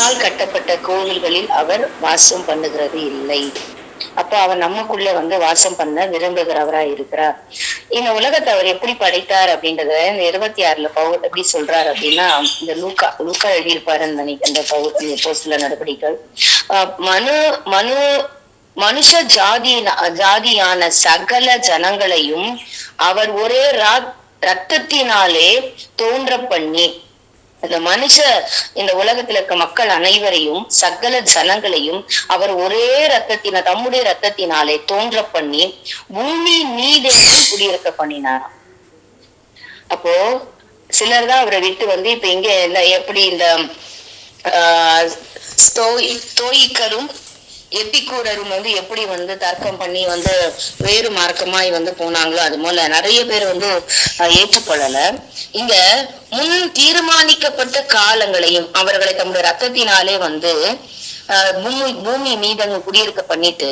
மனிதனால் கட்டப்பட்ட கோவில்களில் அவர் வாசம் பண்ணுகிறது இல்லை. அப்ப அவர் நமக்குள்ள வாசம் பண்ண விரும்புகிறவரா இருக்கிறார். இந்த உலகத்தை அவர் எப்படி படைத்தார் அப்படின்றத இந்த 26 பவுல் எப்படி சொல்றாரு அப்படின்னா, இந்த லூக்கா எழுதியிருப்பாரு அந்த பவுல் சில நடவடிக்கைகள் மனு மனு மனுஷ ஜாதியான சகல ஜனங்களையும் அவர் ஒரே ரத்தத்தினாலே தோன்ற பண்ணி, அந்த இந்த உலகத்துல இருக்க மக்கள் அனைவரையும் சகல ஜனங்களையும் அவர் ஒரே தம்முடைய ரத்தத்தினாலே தோன்ற பண்ணி பூமி மீது குடியிருக்க பண்ணினாராம். அப்போ சிலர் தான் அவரை விட்டு இப்ப இங்க எப்படி இந்த ஸ்தோயிக்கரும் எபிக்கூரரும் எப்படி தர்க்கம் பண்ணி வேறு மார்க்கமாய் போனாங்களோ, அது போல நிறைய பேர் ஏற்றுக்கொள்ளல. இங்க முன் தீர்மானிக்கப்பட்ட காலங்களையும் அவர்களை தம்முடைய ரத்தத்தினாலே பூமி மீது குடியிருக்க பண்ணிட்டு,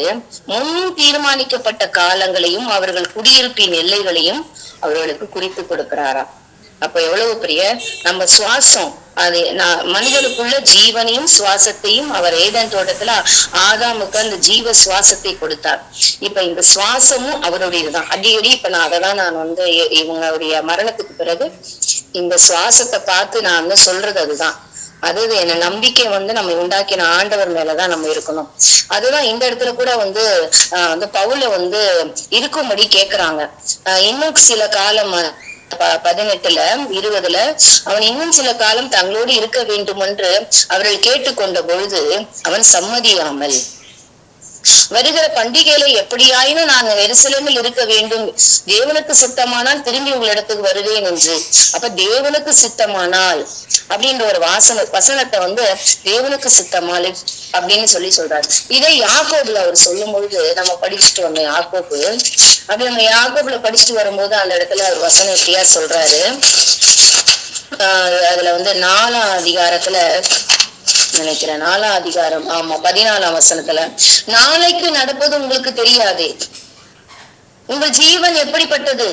முன் தீர்மானிக்கப்பட்ட காலங்களையும் அவர்கள் குடியிருப்பின் எல்லைகளையும் அவர்களுக்கு குறித்து கொடுக்கிறாராம். அப்ப எவ்வளவு பெரிய நம்ம சுவாசம், அது மனிதனுக்குள்ள ஜீவனையும் சுவாசத்தையும் அவர் ஏதேன் தோட்டத்துல ஆதாமுக்கு அந்த ஜீவ சுவாசத்தை கொடுத்தார். இப்ப இந்த சுவாசமும் அவருடையதுதான். அடிக்கடி இப்ப நான் இவங்களுடைய மரணத்துக்கு பிறகு இந்த சுவாசத்தை பார்த்து நான் சொல்றது அதுதான். அதாவது என்ன நம்பிக்கை நம்ம உண்டாக்கின ஆண்டவர் மேலதான் நம்ம இருக்கணும். அதுதான் இந்த இடத்துல கூட பவுல இருக்கும்படி கேக்குறாங்க. இன்னும் சில காலம் 18 20 அவன் இன்னும் சில காலம் தங்களோடு இருக்க வேண்டும் என்று அவர்கள் கேட்டுக்கொண்ட பொழுது அவன் சம்மதியாமல், வருகிற பண்டிகையில எப்படியாயினும் நான் எருசலேமில் இருக்க வேண்டும், தேவனுக்கு சித்தமானால் திரும்பி உங்களிடத்துக்கு வருவேன் என்று. அப்ப தேவனுக்கு சித்தமானால் அப்படின்ற ஒரு வசனத்தை தேவனுக்கு சித்தமால் அப்படின்னு சொல்றாரு. இதை யாக்கோபுல அவர் சொல்லும் பொழுது நம்ம படிச்சுட்டு வந்தோம். யாக்கோபு அப்படி நம்ம யாக்கோபுல படிச்சுட்டு வரும்போது அந்த இடத்துல அவர் வசனம் எப்படியா சொல்றாரு. அதுல 4ஆம் அதிகாரத்துல நினைக்கிறேன், 4ஆம் அதிகாரம், ஆமா 14ஆம் வசனத்துல, நாளைக்கு நடப்பது உங்களுக்கு தெரியாது, உங்கள் ஜீவன் எப்படிப்பட்டது,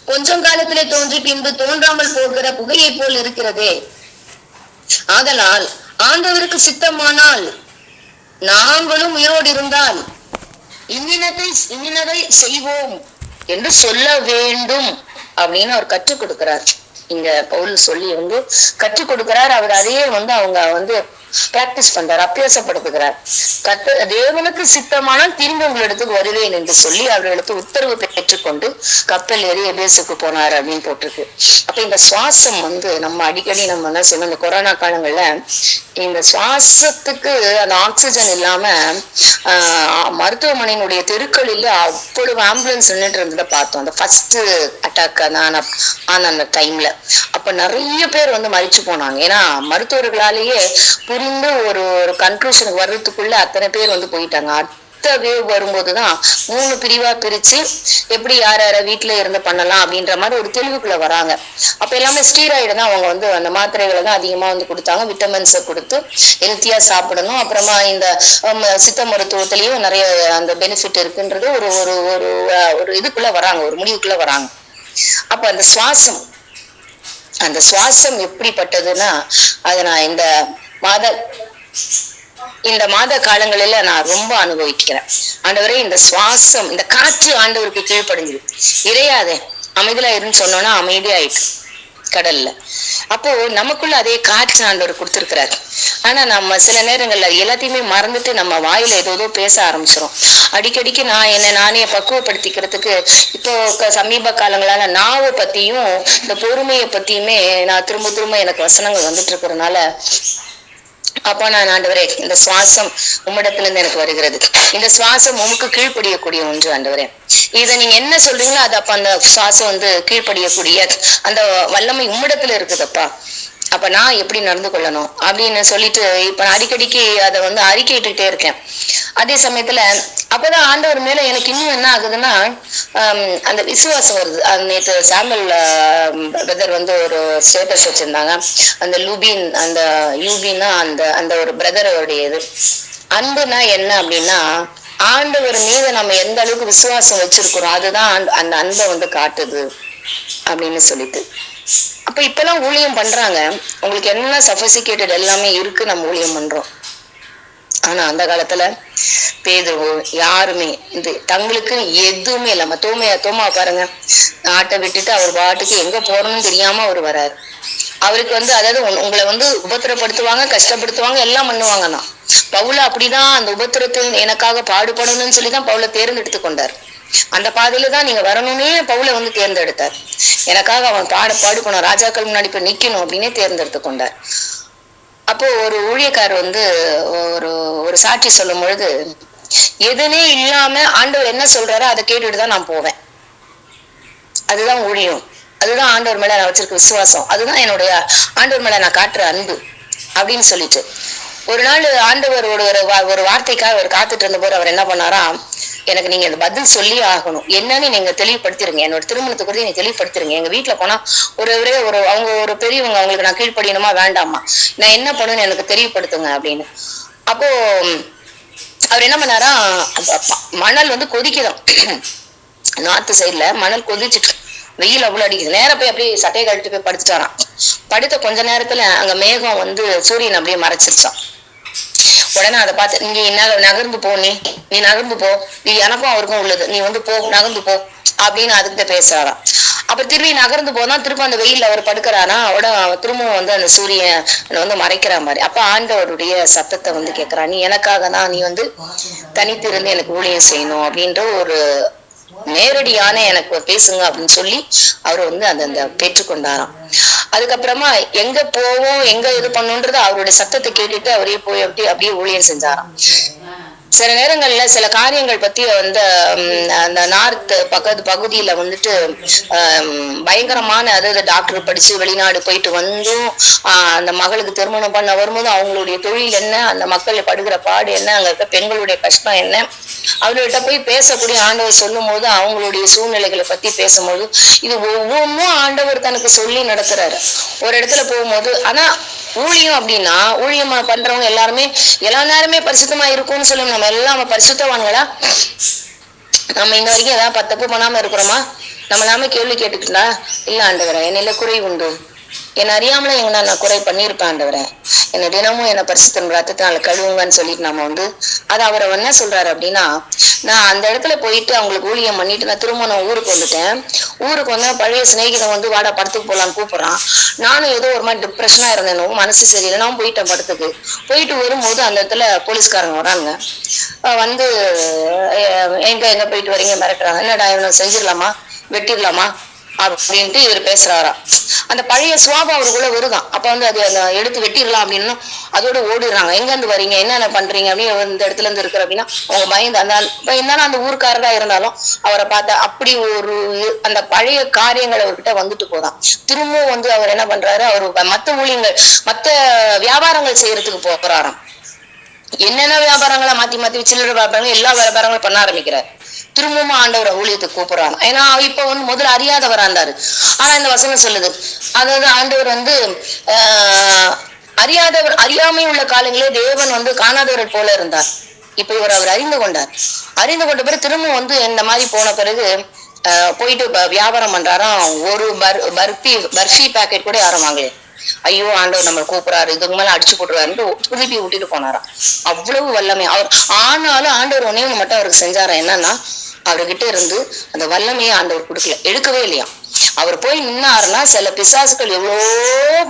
கொஞ்சம் காலத்திலே தோன்றி பின்பு தோன்றாமல் போகிற புகையை போல் இருக்கிறதே. ஆதலால் ஆண்டவருக்கு சித்தமானால் நாங்களும் உயிரோடு இருந்தால் இன்னதை செய்வோம் என்று சொல்ல வேண்டும் அப்படின்னு அவர் கற்றுக் கொடுக்கிறார். இங்க பவுல் சொல்லி கற்றுக் கொடுக்கிறார். அவர் அதையே அவங்க பிராக்டிஸ் பண்றார், அபியாசப்படுத்துகிறார். தேவனுக்கு சித்தமானால் திரும்பி உங்களிடத்துக்கு வருவேன் என்று சொல்லி அவர்களுக்கு உத்தரவு பெற்றுக்கொண்டு கப்பல் ஏறி எபேசுக்கு போனார் அப்படின்னு போட்டிருக்கு. அப்ப இந்த சுவாசம் நம்ம அடிக்கடி நம்ம என்ன செய்யணும், இந்த கொரோனா காலங்கள்ல இந்த சுவாசத்துக்கு அந்த ஆக்சிஜன் இல்லாம மருத்துவமனையினுடைய தெருக்களில் அவ்வளவு ஆம்புலன்ஸ் நின்றுட்டு இருந்ததை பார்த்தோம். அந்த ஃபர்ஸ்ட் அட்டாக் ஆன அந்த டைம்ல அப்ப நிறைய பேர் மரிச்சு போனாங்க. ஏன்னா மருத்துவர்களாலேயே புரிந்து ஒரு கன்க்ளூஷனுக்கு வர்றதுக்குள்ள அத்தனை பேர் போயிட்டாங்க. அடுத்த வேவ் வரும்போதுதான் 3 பிரிவா பிரிச்சு எப்படி யார வீட்டுல இருந்து பண்ணலாம் அப்படின்ற மாதிரி ஒரு தெளிவுக்குள்ள வராங்க. அப்ப எல்லாமே ஸ்டீராய்டு தான் அவங்க அந்த மாத்திரைகளை தான் அதிகமா கொடுத்தாங்க. விட்டமின்ஸை கொடுத்து ஹெல்த்தியா சாப்பிடணும். அப்புறமா இந்த சித்த மருத்துவத்திலயும் நிறைய அந்த பெனிஃபிட் இருக்குன்றது ஒரு ஒரு ஒரு இதுக்குள்ள வராங்க, ஒரு முடிவுக்குள்ள வராங்க. அப்ப அந்த சுவாசம் எப்படிப்பட்டதுன்னா, அதை நான் இந்த மாத காலங்களில நான் ரொம்ப அனுபவிக்கிறேன். ஆண்டவரே இந்த சுவாசம், இந்த காற்று ஆண்டவருக்கு கீழ்ப்படிஞ்சது. இறையாதே அமைதியா இருன்னு சொன்னோம்னா அமைதியாயிட்டு கடல்ல. அப்போ நமக்குள்ள அதே காற்று ஆண்டவர் கொடுத்திருக்கிறாரு. ஆனா நம்ம சில நேரங்கள்ல எல்லாத்தையுமே மறந்துட்டு நம்ம வாயில ஏதோ பேச ஆரம்பிச்சிடும். அடிக்கடிக்கு நானே பக்குவப்படுத்திக்கிறதுக்கு இப்போ சமீப காலங்களால நாவை பத்தியும் இந்த பொறுமையை பத்தியுமே நான் திரும்ப எனக்கு வசனங்கள் வந்துட்டு இருக்கிறதுனால, அப்ப நான் ஆண்டவரே இந்த சுவாசம் உம்மிடத்துல இருந்து எனக்கு வருகிறது, இந்த சுவாசம் உமக்கு கீழ்ப்படியக்கூடிய ஒன்று ஆண்டவரே, இதை நீங்க என்ன சொல்றீங்களோ அது அப்ப அந்த சுவாசம் கீழ்ப்படியக்கூடிய அந்த வல்லமை உம்மிடத்துல இருக்குதுப்பா. அப்ப நான் எப்படி நடந்து கொள்ளணும் அப்படின்னு சொல்லிட்டு இப்ப அடிக்கடிக்கு அதை அறிக்கையிட்டுட்டே இருக்கேன். அதே சமயத்துல அப்பதான் ஆண்டவர் மேல எனக்கு இன்னும் என்ன ஆகுதுன்னா அந்த விசுவாசம் வருது. நேற்று சாம்பல் பிரதர் ஒரு ஸ்டேட்டஸ் வச்சிருந்தாங்க. அந்த யூபின்னா அந்த ஒரு பிரதரோடையது அன்புனா என்ன அப்படின்னா, ஆண்டவர் மீது நம்ம எந்த அளவுக்கு விசுவாசம் வச்சிருக்கிறோம் அதுதான் அந்த அன்பை காட்டுது அப்படின்னு சொல்லிட்டு. அப்ப இப்பெல்லாம் ஊழியம் பண்றாங்க, உங்களுக்கு என்ன சஃபசிகேட்டட் எல்லாமே இருக்கு, நம்ம ஊழியம் பண்றோம். ஆனா அந்த காலத்துல பேதுரு யாருமே இது தங்களுக்கு எதுவுமே இல்லாம தோமா பாருங்க, நாட்டை விட்டுட்டு அவர் பாட்டுக்கு எங்க போறோம்னு தெரியாம அவர் வராரு. அவருக்கு அதாவது உங்களை உபத்திரப்படுத்துவாங்க, கஷ்டப்படுத்துவாங்க, எல்லாம் பண்ணுவாங்கன்னா பவுல அப்படிதான் அந்த உபத்திரத்தை எனக்காக பாடுபடணும்னு சொல்லிதான் பவுல தேர்ந்தெடுத்து கொண்டார். அந்த பாதையில தான் நீங்க வரணும்னே பவுல தேர்ந்தெடுத்தார். எனக்காக அவன் பாடுபடணும், ராஜாக்கள் முன்னாடி போய் நிக்கணும் அப்படின்னே தேர்ந்தெடுத்து கொண்டார். அப்போ ஒரு ஊழியக்காரர் ஒரு ஒரு சாட்சி சொல்லும் பொழுது, எதுனே இல்லாம ஆண்டவர் என்ன சொல்றாரோ அதை கேட்டுட்டுதான் நான் போவேன். அதுதான் ஊழியம், அதுதான் ஆண்டவர் மேல நான் வச்சிருக்க விசுவாசம், அதுதான் என்னுடைய ஆண்டவர் மேல நான் காட்டுற அன்பு அப்படின்னு சொல்லிட்டு. ஒரு நாள் ஆண்டவர் ஒரு வார்த்தைக்காக அவர் காத்துட்டு இருந்த போது அவர் என்ன பண்ணாரா, எனக்கு நீங்க இந்த பதில் சொல்லி ஆகணும், என்னன்னு நீங்க தெளிவுபடுத்திருங்க, என்னோட திருமணத்தை குறித்து நீங்க தெளிவுபடுத்திருங்க. எங்க வீட்டுல போனா அவங்க ஒரு பெரியவங்க, அவங்களுக்கு நான் கீழ்ப்படியணுமா வேண்டாமா, நான் என்ன பண்ணணும்னு எனக்கு தெளிவுபடுத்துங்க அப்படின்னு. அப்போ அவர் என்ன பண்ணாரா, மணல் கொதிக்குதான், நார்த்து சைட்ல மணல் கொதிச்சுட்டு வெயில் அவ்வளவு அடிக்குது. நேரம் போய் அப்படியே சட்டையை கழட்டு போய் படுத்துட்டாராம். படுத்த கொஞ்ச நேரத்துல அங்க மேகம் சூரியன் அப்படியே மறைச்சிருச்சான். உடனே அதை பார்த்து, நீ நகர்ந்து போ, நீ நகர்ந்து போ, நீ எனக்கும் அவருக்கும் உள்ளது, நீ போ, நகர்ந்து போ அப்படின்னு அதுக்கிட்ட பேசுறாராம். அப்ப திரும்பி நகர்ந்து போனா திரும்ப அந்த வெயில்ல அவர் படுக்கிறாரா, திரும்பவும் அந்த சூரியன் மறைக்கிற மாதிரி. அப்ப ஆண்டவருடைய சத்தத்தை கேட்கிறா, நீ எனக்காக தான், நீ தனித்து இருந்து எனக்கு ஊழியம் செய்யணும் அப்படின்ற ஒரு நேரடியான எனக்கு பேசுங்க அப்படின்னு சொல்லி அவர் அந்த பெற்றுக்கொண்டாராம். அதுக்கப்புறமா எங்க போவோம், எங்க இது பண்ணுன்றது அவருடைய சத்தத்தை கேட்டுட்டு அவரே போய் அப்படியே ஊழியம் செஞ்சாராம். சில நேரங்கள்ல சில காரியங்கள் பத்தி அந்த நார்த் பகுதியில பயங்கரமான, அதாவது டாக்டர் படிச்சு வெளிநாடு போயிட்டு அந்த மகளுக்கு திருமணம் பண்ண வரும்போது அவங்களுடைய தொழில் என்ன, அந்த மக்கள் படுகிற பாடு என்ன, அங்க இருக்க பெண்களுடைய கஷ்டம் என்ன, அவர்கள்ட்ட போய் பேசக்கூடிய ஆண்டவர் சொல்லும் போது அவங்களுடைய சூழ்நிலைகளை பத்தி பேசும்போது இது ஒவ்வொன்றும் ஆண்டவர் தனக்கு சொல்லி நடத்துறாரு. ஒரு இடத்துல போகும்போது, ஆனா ஊழியம் அப்படின்னா ஊழியம் பண்றவங்க எல்லாருமே எல்லா நேரமே பரிசுத்தமா இருக்கும்னு சொல்லி நம்ம எல்லாம் பரிசுத்தவான்களா? நம்ம இந்த வரைக்கும் ஏதாவது தப்பு பண்ணாம இருக்கிறோமா? நம்ம எல்லாமே கேள்வி கேட்டுக்கிட்டா, இல்ல ஆண்டவரே என்னையில குறை உண்டு, என்ன அறியாமல எங்க நான் குறை பண்ணியிருப்பேன் ஆண்டவரே, என்ன தினமும் என்ன பரிசுத்தம் ரத்தத்தினால கழுவுங்கன்னு சொல்லிட்டு நம்ம அது அவரை என்ன சொல்றாரு அப்படின்னா, நான் அந்த இடத்துல போயிட்டு அவங்களுக்கு ஊழியம் பண்ணிட்டு நான் திரும்ப நான் ஊருக்கு வந்துட்டேன். ஊருக்கு பழைய சிநேகிதம் வாடா படத்துக்கு போலான்னு கூப்பிடுறான். நானும் ஏதோ ஒரு மாதிரி டிப்ரெஷனா இருந்தேன், மனசு சரியில்லை, நான் போயிட்டேன் படத்துக்கு. போயிட்டு வரும்போது அந்த இடத்துல போலீஸ்காரங்க வராங்க, எங்க போயிட்டு வரீங்க மிரட்டுறாங்க. என்னடா இவனை செஞ்சிடலாமா, வெட்டிடலாமா அப்படின்ட்டு இவர் பேசுறாரா. அந்த பழைய சுவாபம் அவருக்குள்ள வருதான். அப்ப அது எடுத்து வெட்டிடலாம் அப்படின்னு அதோட ஓடிடுறாங்க. எங்க இருந்து வரீங்க, என்னென்ன பண்றீங்க அப்படின்னு இந்த இடத்துல இருந்து இருக்கிற அப்படின்னா அவங்க பயந்து என்னன்னா அந்த ஊருக்காரரா இருந்தாலும் அவரை பார்த்தா அப்படி ஒரு அந்த பழைய காரியங்கள் அவர்கிட்ட வந்துட்டு போதான். திரும்பவும் அவர் என்ன பண்றாரு, அவரு மத்த ஊழியங்கள் மத்த வியாபாரங்கள் செய்யறதுக்கு போறாராம். என்னென்ன வியாபாரங்களை மாத்தி சில்லறை வியாபாரங்கள் எல்லா வியாபாரங்களும் பண்ண ஆரம்பிக்கிறார். திரும்பவும் ஆண்டவரை ஊழியத்துக்கு கூப்பிடுறாங்க. ஏன்னா இப்ப முதல்ல அறியாதவரா இருந்தாரு. ஆனா இந்த வசனம் சொல்லுது, அதாவது ஆண்டவர் அறியாமை உள்ள காலங்களே தேவன் காணாதவர் போல இருந்தார். இப்ப அவர் அறிந்து கொண்டார். அறிந்து கொண்ட பிறகு திரும்ப இந்த மாதிரி போன பிறகு போயிட்டு வியாபாரம் பண்றாராம். ஒரு பர்ஃபி பேக்கெட் கூட யாரும் வாங்கல. ஐயோ ஆண்டவர் நம்ம கூப்பிடுறாரு, இதுக்கு மேல அடிச்சு போட்டுருவாருன்னு திருப்பி விட்டுட்டு போனாராம். அவ்வளவு வல்லமை அவர். ஆனாலும் ஆண்டவர் ஒன்னே மட்டும் அவருக்கு செஞ்சாரா, என்னன்னா அவர்கிட்ட இருந்து அந்த வல்லமையை ஆண்டவர் கொடுக்கல, எடுக்கவே இல்லையா. அவர் போய் நின்னாருன்னா சில பிசாசுகள் எவ்வளோ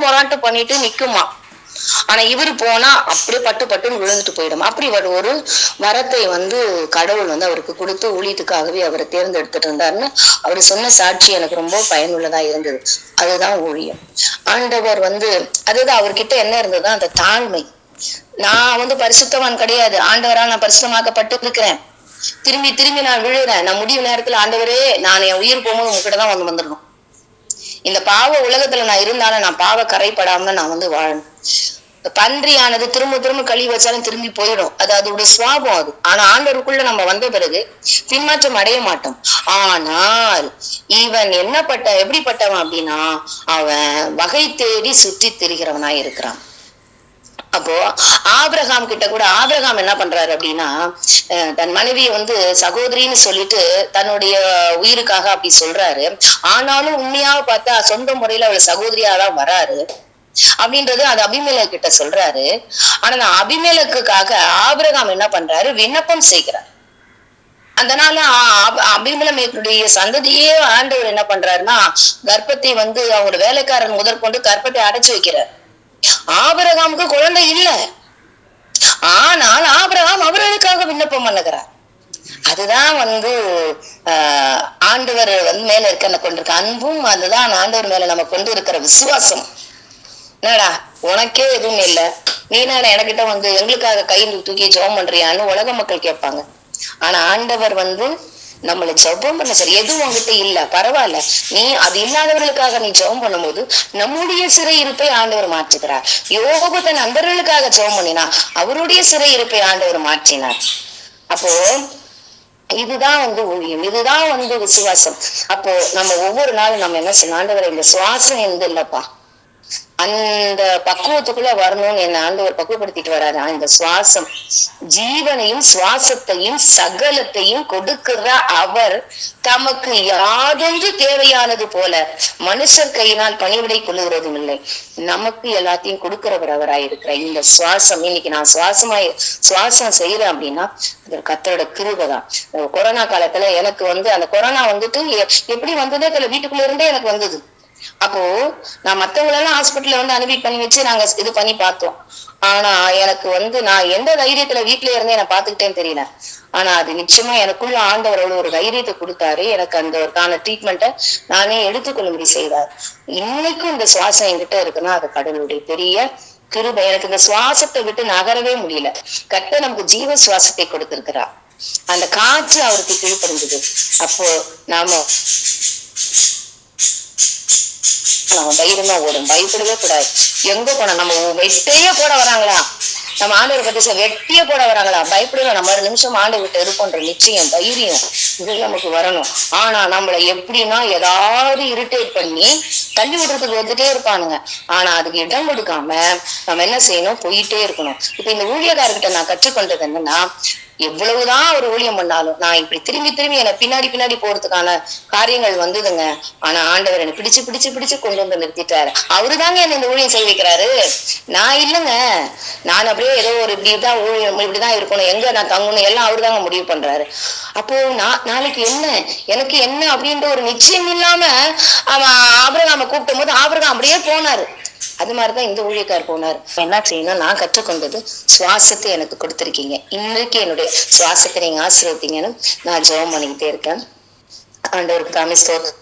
போராட்டு பண்ணிட்டு நிக்குமா. ஆனா இவரு போனா அப்படியே பட்டுன்னு விழுந்துட்டு போயிடும். அப்படி ஒரு வரத்தை கடவுள் அவருக்கு கொடுத்து ஊழியத்துக்காகவே அவரை தேர்ந்தெடுத்துட்டு இருந்தாருன்னு அவரு சொன்ன சாட்சி எனக்கு ரொம்ப பயனுள்ளதா இருந்தது. அதுதான் ஊழியம். ஆண்டவர் அதுதான் அவர்கிட்ட என்ன இருந்ததுதான் அந்த தாழ்மை. நான் பரிசுத்தவான் கிடையாது, ஆண்டவரால் நான் பரிசுத்தமாக்கப்பட்டு இருக்கிறேன். திரும்பி நான் விழுறேன். நான் முடிவு நேரத்துல ஆண்டவரே நான் என் உயிர் போகும்போது உங்ககிட்டதான் வந்துடணும். இந்த பாவ உலகத்துல நான் இருந்தாலும் நான் பாவ கரைப்படாம நான் வாழணும். பன்றியானது திரும்ப கழுவி வச்சாலும் திரும்பி போயிடும், அது அதோட சுவாபம் அது. ஆனா ஆண்டவருக்குள்ள நம்ம வந்த பிறகு பின்மாற்றம் அடைய மாட்டோம். ஆனால் இவன் எப்படிப்பட்டவன் அப்படின்னா, அவன் வகை தேடி சுற்றி திரிகிறவனாய் இருக்கிறான். அப்போ ஆபிரகாம் கிட்ட கூட ஆபிரகாம் என்ன பண்றாரு அப்படின்னா, தன் மனைவியை வந்து சகோதரின்னு சொல்லிட்டு தன்னுடைய உயிருக்காக அப்படி சொல்றாரு. ஆனாலும் உண்மையாக பார்த்தா சொந்த முறையில அவள் சகோதரியாதான் வராரு அப்படின்றது அது அபிமெலேக்கு கிட்ட சொல்றாரு. ஆனா நான் அபிமெலேக்குக்காக ஆபிரகாம் என்ன பண்றாரு, விண்ணப்பம் செய்கிறார். அதனால அபிமெலேக்குடைய சந்ததியே ஆண்டவர் என்ன பண்றாருன்னா, கர்ப்பத்தை வந்து அவங்க வேலைக்காரன் முதற்கொண்டு கர்ப்பத்தை அடைச்சு வைக்கிறார். ஆபிரகாமுக்கு குழந்தை இல்ல, ஆனால் ஆபிரகாம் அவர்களுக்காக விண்ணப்பம் பண்ணுகிறார். அதுதான் வந்து ஆண்டவர் வந்து மேல இருக்க கொண்டிருக்க அன்பும், அதுதான் ஆண்டவர் மேல நம்ம கொண்டு இருக்கிற விசுவாசம். என்னடா உனக்கே எதுவும் இல்லை, நீ என்ன எனக்கிட்ட வந்து எங்களுக்காக கை தூக்கி ஜெபம் பண்றியான்னு உலக மக்கள் கேட்பாங்க. ஆனா ஆண்டவர் வந்து நம்மளை ஜெபம் பண்ண, சரி எதுவும் உங்ககிட்ட இல்ல பரவாயில்ல, நீ அது இல்லாதவர்களுக்காக நீ ஜெபம் பண்ணும்போது நம்முடைய சிறை இருப்பை ஆண்டவர் மாற்றுகிறார். யோபு தன் நண்பர்களுக்காக ஜெபம் பண்ணினா அவருடைய சிறை இருப்பை ஆண்டவர் மாற்றினார். அப்போ இதுதான் வந்து ஊழியம், இதுதான் வந்து விசுவாசம். அப்போ நம்ம ஒவ்வொரு நாளும் நம்ம என்ன செய்யணும், ஆண்டவர் இந்த சுவாசம் எந்த இல்லப்பா, அந்த பக்குவத்துக்குள்ள வரணும்னு என்ன ஆண்டவர் பக்குவப்படுத்திட்டு வராரு. இந்த சுவாசம் ஜீவனையும் சுவாசத்தையும் சகலத்தையும் கொடுக்கிற அவர் தமக்கு யாதொன்று தேவையானது போல மனுஷர் கையினால் பணிவிடை கொள்ளுகிறதும் இல்லை, நமக்கு எல்லாத்தையும் கொடுக்கிறவர் அவராயிருக்கிற இந்த சுவாசம். இன்னைக்கு நான் சுவாசம் செய்யறேன் அப்படின்னா அது கர்த்தரோட கிருபைதான். கொரோனா காலத்துல எனக்கு வந்து அந்த கொரோனா வந்துட்டு எப்படி வந்ததே தெரியல, வீட்டுக்குள்ள இருந்தே எனக்கு வந்தது. அப்போ நான் மத்தவங்களெல்லாம் ஹாஸ்பிட்டல்ல வந்து அட்மிட் பண்ணி வச்சு நாங்க இது பண்ணி பார்த்தோம். ஆனா எனக்கு வந்து நான் எந்த தைரியத்துல வீட்டுல இருந்தே நான் பாத்துக்கிட்டேன்னு தெரியல. ஆனா அது நிச்சயமா எனக்குள்ள ஆண்டவர் ஒரு தைரியத்தை கொடுத்தாரு. எனக்கு அந்த ஒருக்கான ட்ரீட்மெண்ட்டை நானே எடுத்துக்கொள்ளும்படி செய்தார். இன்னைக்கும் இந்த சுவாசம் என்கிட்ட இருக்குன்னா அது கடவுளுடைய பெரிய கிருபை. எனக்கு இந்த சுவாசத்தை விட்டு நகரவே முடியல. கர்த்தர் நமக்கு ஜீவ சுவாசத்தை கொடுத்திருக்கிறார். அந்த காற்று அவருக்கு கீழ்ப்படிஞ்சது. அப்போ நாம நம்ம தைரியமா ஓடும், பயப்படவே கூடாது. எங்க போனா நம்ம வெட்டையே போட வராங்களா, நம்ம ஆண்டவர் பத்தி வெட்டியே போட வராங்களா, பயப்படலாம். நம்ம ஒரு நிமிஷம் ஆண்டவர் கிட்ட இருப்போன்ற நிச்சயம் தைரியம் இது நமக்கு வரணும். ஆனா நம்மள எப்படின்னா ஏதாவது இரிட்டேட் பண்ணி தள்ளி விடுறதுக்கு வந்துட்டே இருப்பானுங்க. ஆனா அதுக்கு இடம் கொடுக்காம நம்ம என்ன செய்யணும், போயிட்டே இருக்கணும். இப்ப இந்த ஊழியக்காரர்கிட்ட நான் கற்றுக்கொண்டது என்னன்னா, எவ்வளவுதான் ஒரு ஊழியம் பண்ணாலும் நான் இப்படி திரும்பி திரும்பி என்னை பின்னாடி போறதுக்கான காரியங்கள் வந்ததுங்க. ஆனா ஆண்டவர் என்னை பிடிச்சு கொண்டு வந்து நிறுத்திட்டாரு. அவருதாங்க என்ன இந்த ஊழியம் செய்ய வைக்கிறாரு, நான் இல்லைங்க. நான் அப்படியே ஏதோ ஒரு இப்படிதான் ஊழியம் இப்படிதான் இருக்கணும், எங்க நான் தங்கணும் எல்லாம் அவருதாங்க முடிவு பண்றாரு. அப்போ நாளைக்கு என்ன எனக்கு என்ன அப்படின்ற ஒரு நிச்சயம் இல்லாம அவன் ஆபிரகாமை கூப்பிடும் போது ஆபிரகாம் அப்படியே போனாரு. அது மாதிரிதான் இந்த ஊழியக்கார் போனார். என்ன செய்யணும், நான் கற்றுக்கொண்டது சுவாசத்தை எனக்கு கொடுத்திருக்கீங்க, இன்றைக்கு என்னுடைய சுவாசத்தை நீங்க ஆசீர்வதிங்கன்னு நான் ஜெபம் பண்ணிக்கிட்டே இருக்கேன். ஆண்டவருக்கு தாமே ஸ்தோத்திரம்.